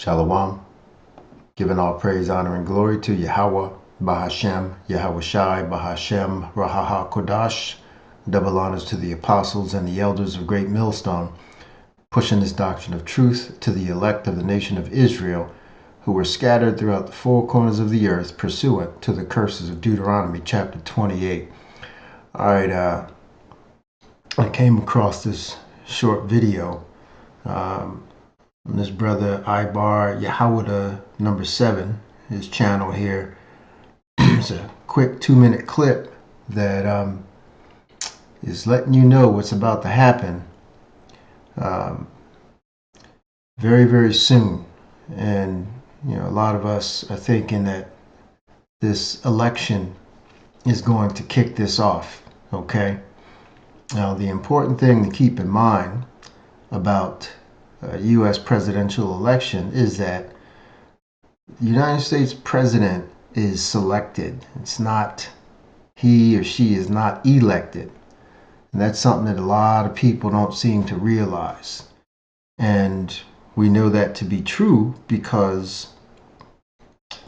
Shalom, giving all praise, honor, and glory to Yahweh, Bahashem, Yahweh Shai, Bahashem, Rahaha Kodash. Double honors to the apostles and the elders of Great Millstone, pushing this doctrine of truth to the elect of the nation of Israel, who were scattered throughout the four corners of the earth, pursuant to the curses of Deuteronomy chapter 28. All right, I came across this short video. This brother Ibar Yahawada number 7, his channel here. It's a quick 2-minute clip that is letting you know what's about to happen very, very soon. And you know, a lot of us are thinking that this election is going to kick this off. Okay. Now, the important thing to keep in mind about U.S. presidential election is that the United States president is selected. It's not, he or she is not elected. And that's something that a lot of people don't seem to realize. And we know that to be true because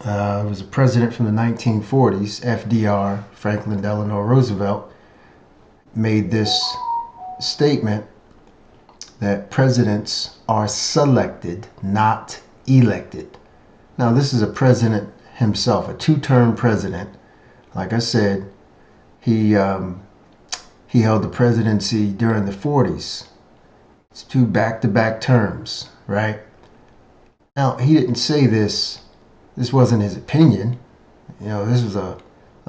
there was a president from the 1940s, FDR, Franklin Delano Roosevelt, made this statement that presidents are selected, not elected. Now, this is a president himself, a 2-term president. Like I said, he held the presidency during the 40s. It's 2 back-to-back terms, right? Now, he didn't say this. This wasn't his opinion. You know, this was a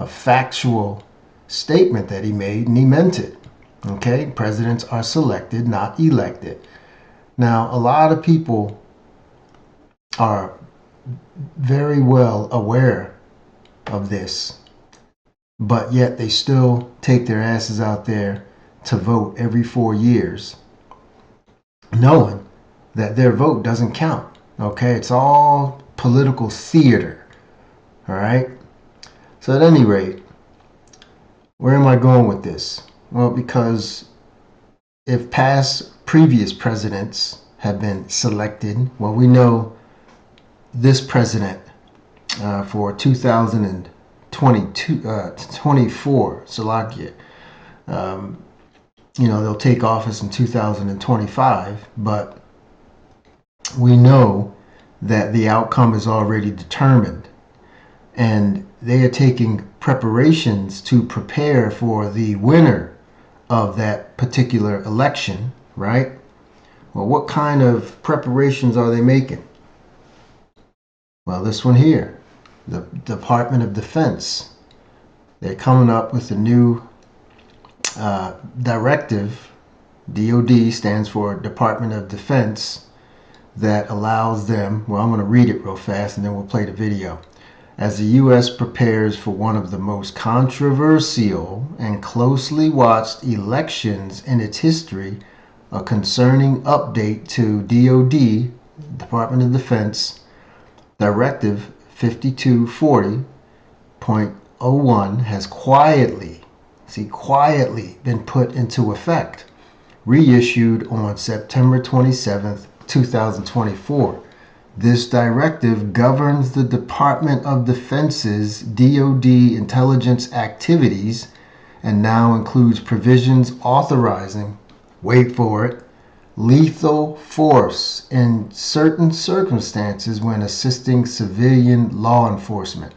factual statement that he made, and he meant it. Okay, presidents are selected, not elected. Now, a lot of people are very well aware of this, but yet they still take their asses out there to vote every 4 years, knowing that their vote doesn't count. Okay, it's all political theater. All right. So at any rate, where am I going with this? Well, because if previous presidents have been selected, well, we know this president for 2024, Salakia, you know, they'll take office in 2025, but we know that the outcome is already determined, and they are taking preparations to prepare for the winner of that particular election, right? Well, what kind of preparations are they making? Well, this one here, the Department of Defense. They're coming up with a new directive. DOD stands for Department of Defense, that allows them, well, I'm going to read it real fast and then we'll play the video. As the U.S. prepares for one of the most controversial and closely watched elections in its history, a concerning update to DOD, Department of Defense, Directive 5240.01 has quietly been put into effect, reissued on September 27th, 2024. This directive governs the Department of Defense's DoD intelligence activities and now includes provisions authorizing, wait for it, lethal force in certain circumstances when assisting civilian law enforcement.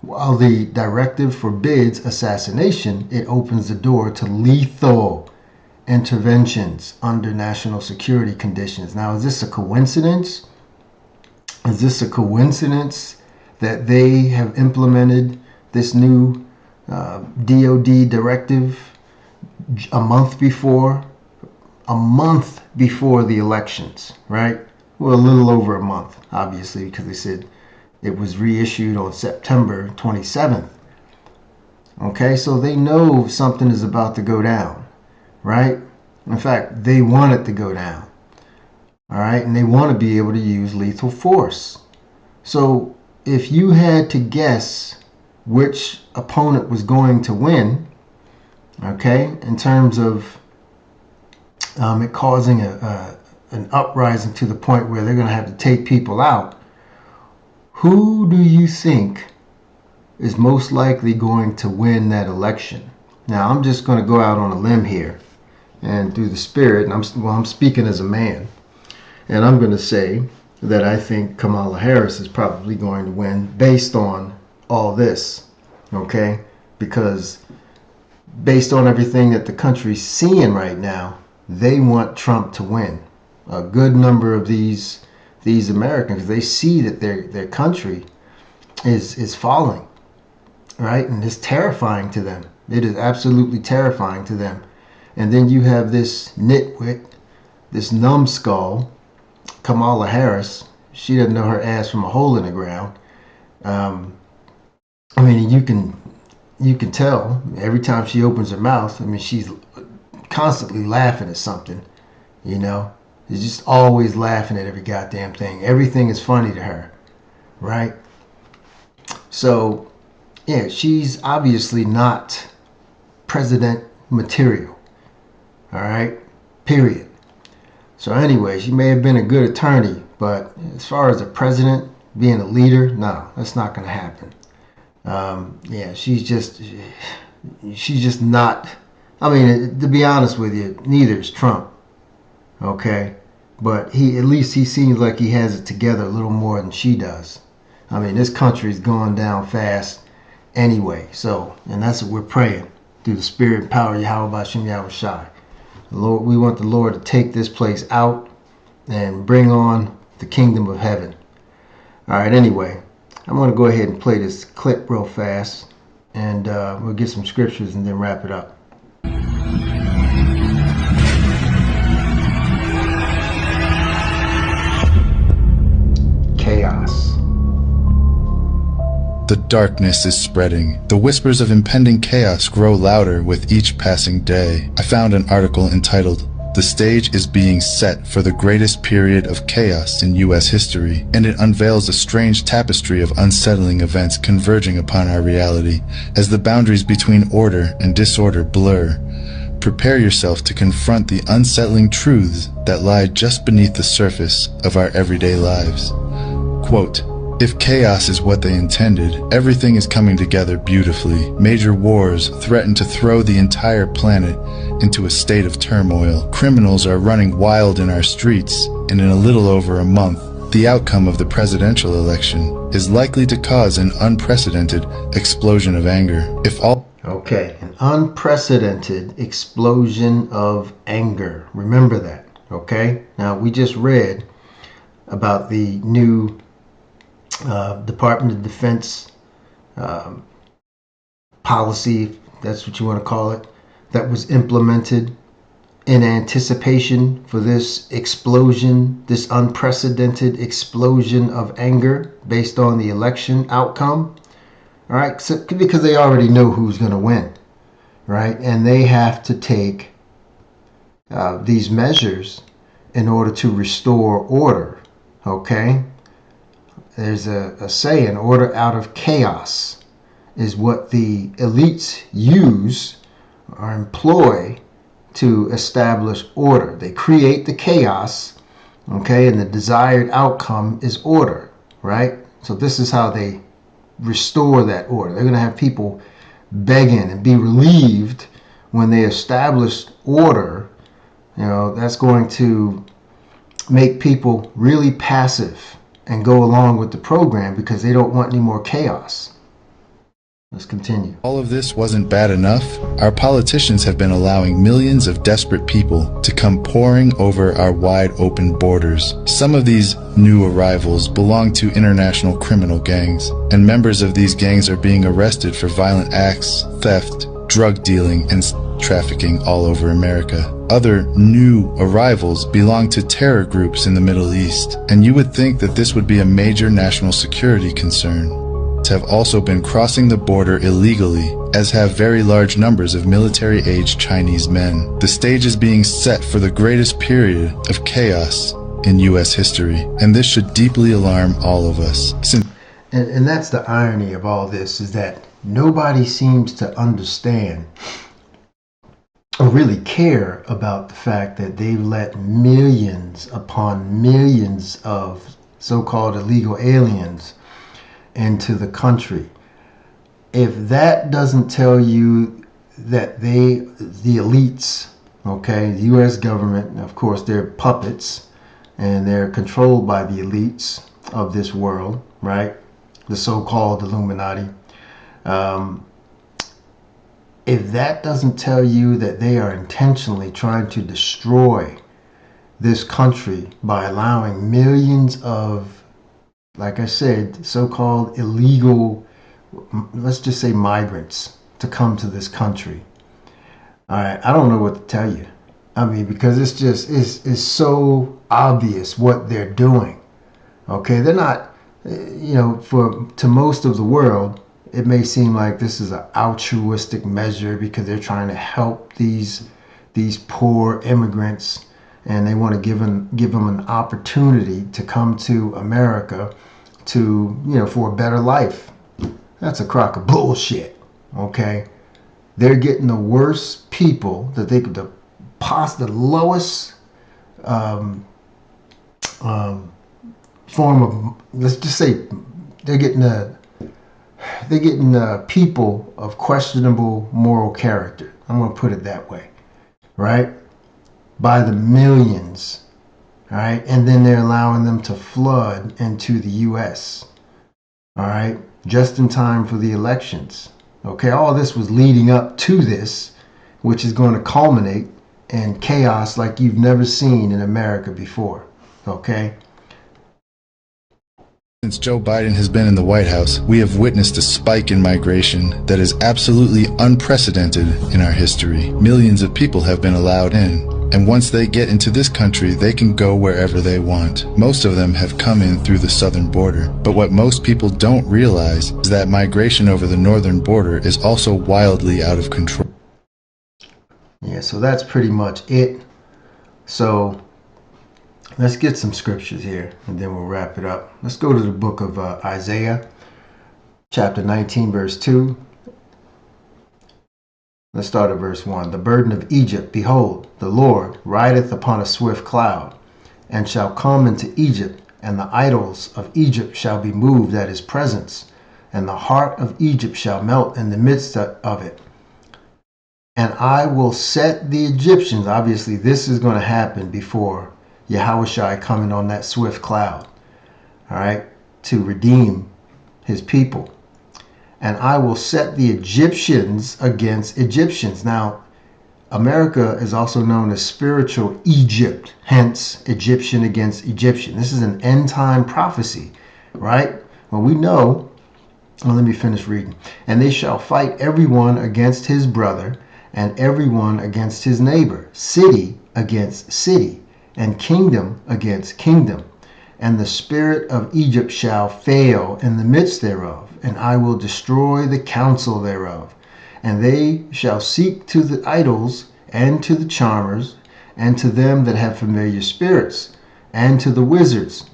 While the directive forbids assassination, it opens the door to lethal interventions under national security conditions. Now, is this a coincidence? Is this a coincidence that they have implemented this new DOD directive a month before the elections, right? Well, a little over a month, obviously, because they said it was reissued on September 27th. Okay, so they know something is about to go down, right? In fact, they want it to go down. All right, and they want to be able to use lethal force. So if you had to guess which opponent was going to win, okay, in terms of it causing a an uprising to the point where they're going to have to take people out, who do you think is most likely going to win that election? Now, I'm just going to go out on a limb here and through the spirit, and I'm speaking as a man, and I'm going to say that I think Kamala Harris is probably going to win based on all this, okay? Because based on everything that the country's seeing right now, they want Trump to win. A good number of these Americans, they see that their country is falling, right? And it's terrifying to them. It is absolutely terrifying to them. And then you have this nitwit, this numbskull, Kamala Harris. She doesn't know her ass from a hole in the ground. I mean, you can tell every time she opens her mouth. I mean, she's constantly laughing at something, you know. She's just always laughing at every goddamn thing. Everything is funny to her, right? So, yeah, she's obviously not president material, all right? Period. So anyway, she may have been a good attorney, but as far as a president, being a leader, no, that's not going to happen. Yeah, she's just not. I mean, to be honest with you, neither is Trump. Okay, but at least he seems like he has it together a little more than she does. I mean, this country's going down fast anyway. So, and that's what we're praying through the Spirit and power of Yahweh Bashim Yahweh Shai. Lord, we want the Lord to take this place out and bring on the kingdom of heaven. All right. Anyway, I'm going to go ahead and play this clip real fast, and we'll get some scriptures and then wrap it up. Chaos. The darkness is spreading. The whispers of impending chaos grow louder with each passing day. I found an article entitled, "The Stage is Being Set for the Greatest Period of Chaos in U.S. History," and it unveils a strange tapestry of unsettling events converging upon our reality as the boundaries between order and disorder blur. Prepare yourself to confront the unsettling truths that lie just beneath the surface of our everyday lives. Quote, "If chaos is what they intended, everything is coming together beautifully. Major wars threaten to throw the entire planet into a state of turmoil. Criminals are running wild in our streets, and in a little over a month, the outcome of the presidential election is likely to cause an unprecedented explosion of anger. If all..." Okay, an unprecedented explosion of anger. Remember that, okay? Now, we just read about the new Department of Defense policy, if that's what you want to call it, that was implemented in anticipation for this explosion, this unprecedented explosion of anger based on the election outcome. All right, so, because they already know who's going to win, right? And they have to take these measures in order to restore order, okay? There's a saying, order out of chaos is what the elites use or employ to establish order. They create the chaos, okay, and the desired outcome is order, right? So this is how they restore that order. They're going to have people begging and be relieved when they establish order. You know, that's going to make people really passive and go along with the program because they don't want any more chaos. Let's continue. All of this wasn't bad enough. Our politicians have been allowing millions of desperate people to come pouring over our wide open borders. Some of these new arrivals belong to international criminal gangs, and members of these gangs are being arrested for violent acts, theft, drug dealing, and trafficking all over America. Other new arrivals belong to terror groups in the Middle East, and you would think that this would be a major national security concern. Have also been crossing the border illegally, as have very large numbers of military-aged Chinese men. The stage is being set for the greatest period of chaos in U.S. history, and this should deeply alarm all of us. And that's the irony of all this, is that nobody seems to understand or really care about the fact that they've let millions upon millions of so-called illegal aliens into the country. If that doesn't tell you that the elites, okay, the U.S. government, of course, they're puppets and they're controlled by the elites of this world, right? The so-called Illuminati. Um, if that doesn't tell you that they are intentionally trying to destroy this country by allowing millions of, like I said, so-called illegal, let's just say migrants, to come to this country. All right, I don't know what to tell you. I mean, because it's so obvious what they're doing. Okay, they're not, for to most of the world, it may seem like this is an altruistic measure because they're trying to help these poor immigrants, and they want to give them an opportunity to come to America to, for a better life. That's a crock of bullshit. Okay, they're getting the worst people that they could, the lowest um, um, form of, let's just say, they're getting people of questionable moral character. I'm going to put it that way, right? By the millions, right? And then they're allowing them to flood into the U.S., all right, just in time for the elections. Okay, all this was leading up to this, which is going to culminate in chaos like you've never seen in America before. Okay? Since Joe Biden has been in the White House, we have witnessed a spike in migration that is absolutely unprecedented in our history. Millions of people have been allowed in, and once they get into this country, they can go wherever they want. Most of them have come in through the southern border. But what most people don't realize is that migration over the northern border is also wildly out of control. Yeah, so that's pretty much it. So let's get some scriptures here and then we'll wrap it up. Let's go to the book of Isaiah, chapter 19, verse 2. Let's start at verse 1. The burden of Egypt, behold, the Lord rideth upon a swift cloud, and shall come into Egypt, and the idols of Egypt shall be moved at his presence, and the heart of Egypt shall melt in the midst of it. And I will set the Egyptians, obviously this is going to happen before Yahushua coming on that swift cloud, all right, to redeem his people. And I will set the Egyptians against Egyptians. Now, America is also known as spiritual Egypt, hence Egyptian against Egyptian. This is an end time prophecy, right? Well, we know, well, let me finish reading. And they shall fight everyone against his brother, and everyone against his neighbor, city against city, and kingdom against kingdom. And the spirit of Egypt shall fail in the midst thereof, and I will destroy the counsel thereof. And they shall seek to the idols, and to the charmers, and to them that have familiar spirits, and to the wizards.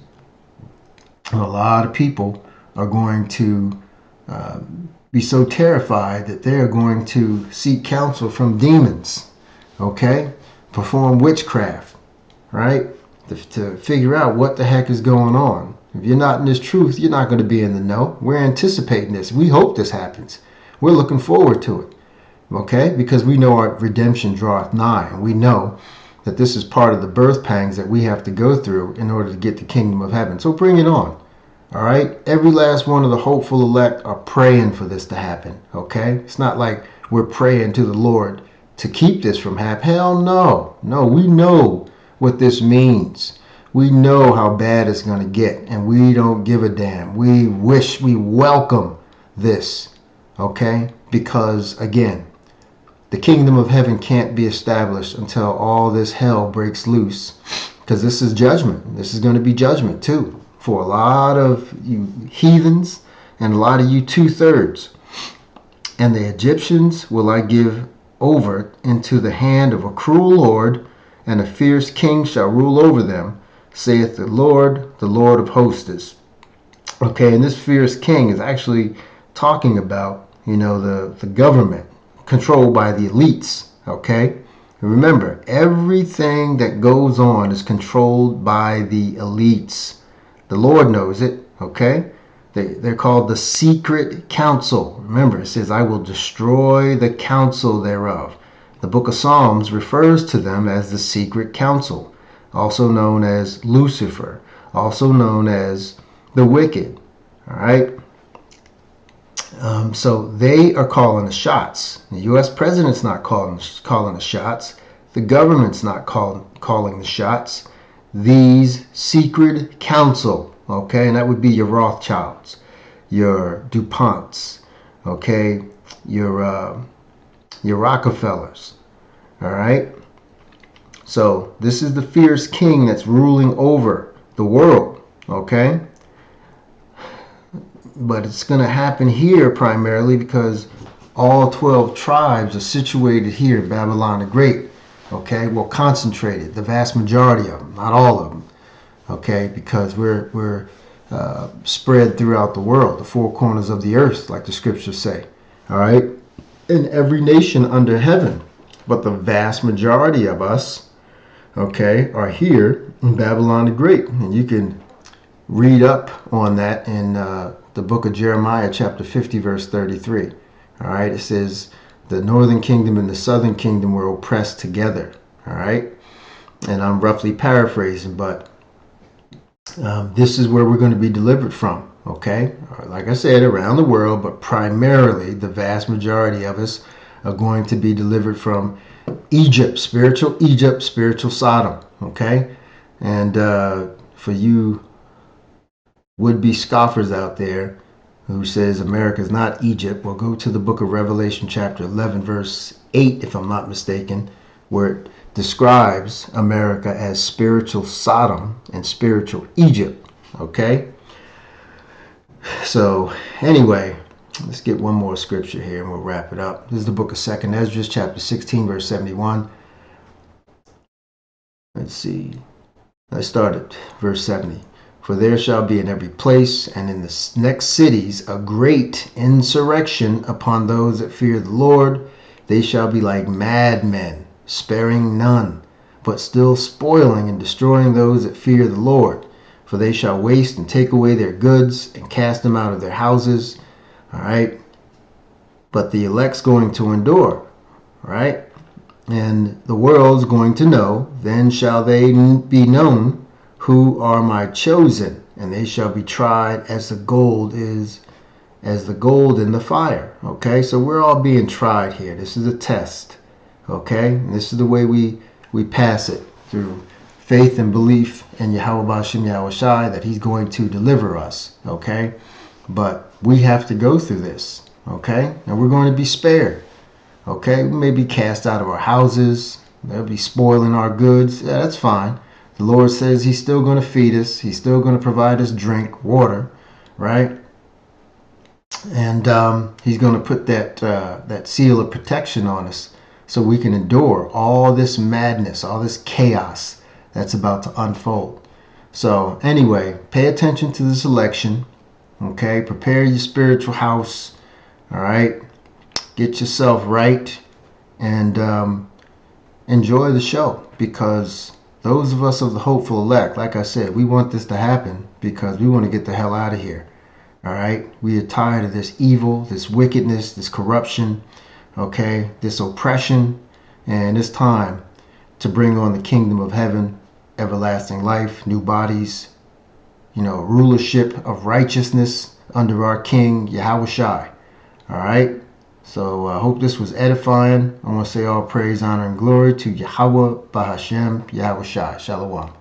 And a lot of people are going to be so terrified that they are going to seek counsel from demons, okay? Perform witchcraft, right? To figure out what the heck is going on. If you're not in this truth, you're not going to be in the know. We're anticipating this. We hope this happens. We're looking forward to it, okay? Because we know our redemption draweth nigh, and we know that this is part of the birth pangs that we have to go through in order to get the kingdom of heaven. So bring it on, all right? Every last one of the hopeful elect are praying for this to happen, okay? It's not like we're praying to the Lord to keep this from happening. Hell no. No, we know what this means. We know how bad it's going to get, and we don't give a damn. We welcome this, okay? Because, again, the kingdom of heaven can't be established until all this hell breaks loose, because this is judgment. This is going to be judgment, too, for a lot of you heathens and a lot of you two-thirds. And the Egyptians will I give over into the hand of a cruel Lord, and a fierce king shall rule over them, saith the Lord of hosts. Okay, and this fierce king is actually talking about, the government controlled by the elites, okay? Remember, everything that goes on is controlled by the elites. The Lord knows it, okay? They're called the secret council. Remember, it says, I will destroy the council thereof. The book of Psalms refers to them as the secret council, also known as Lucifer, also known as the wicked. All right? So they are calling the shots. The U.S. president's not calling the shots. The government's not calling the shots. These secret council, okay, and that would be your Rothschilds, your DuPonts, okay, your Rockefellers, all right. So this is the fierce king that's ruling over the world, okay. But it's going to happen here primarily because all 12 tribes are situated here in Babylon the Great. Okay, well, concentrated, the vast majority of them, not all of them. Okay, because we're spread throughout the world, the four corners of the earth, like the scriptures say. All right, in every nation under heaven, but the vast majority of us, okay, are here in Babylon the Great, and you can read up on that in the book of Jeremiah, chapter 50, verse 33. All right, it says the northern kingdom and the southern kingdom were oppressed together. All right, and I'm roughly paraphrasing, but this is where we're going to be delivered from. Okay, like I said, around the world, but primarily the vast majority of us are going to be delivered from Egypt, spiritual Sodom. Okay, and for you would-be scoffers out there who says America is not Egypt, well, go to the book of Revelation chapter 11 verse 8, if I'm not mistaken, where it describes America as spiritual Sodom and spiritual Egypt. Okay, so anyway, let's get one more scripture here and we'll wrap it up. This is the book of 2nd Esdras chapter 16 verse 71. Let's see, let's start at verse 70. For there shall be in every place and in the next cities a great insurrection upon those that fear the Lord. They shall be like madmen, sparing none, but still spoiling and destroying those that fear the Lord. For they shall waste and take away their goods and cast them out of their houses. All right. But the elect's going to endure. All right. And the world's going to know. Then shall they be known who are my chosen, and they shall be tried as the gold in the fire. Okay, so we're all being tried here. This is a test. Okay, and this is the way we pass it, through faith and belief in Yahweh B'Shem Yahweh Shai, that he's going to deliver us. Okay, but we have to go through this. Okay, and we're going to be spared. Okay, we may be cast out of our houses. They'll be spoiling our goods. Yeah, that's fine. The Lord says he's still going to feed us. He's still going to provide us drink, water, right? And he's going to put that seal of protection on us so we can endure all this madness, all this chaos that's about to unfold. So anyway, pay attention to this election, okay? Prepare your spiritual house, all right? Get yourself right and enjoy the show, because those of us of the hopeful elect, like I said, we want this to happen because we want to get the hell out of here. All right? We are tired of this evil, this wickedness, this corruption, okay, this oppression, and it's time to bring on the kingdom of heaven, everlasting life, new bodies, rulership of righteousness under our King, Yahweh Shai. All right? So I hope this was edifying. I want to say all praise, honor, and glory to Yahweh B'Hashem Yahweh Shai. Shalom.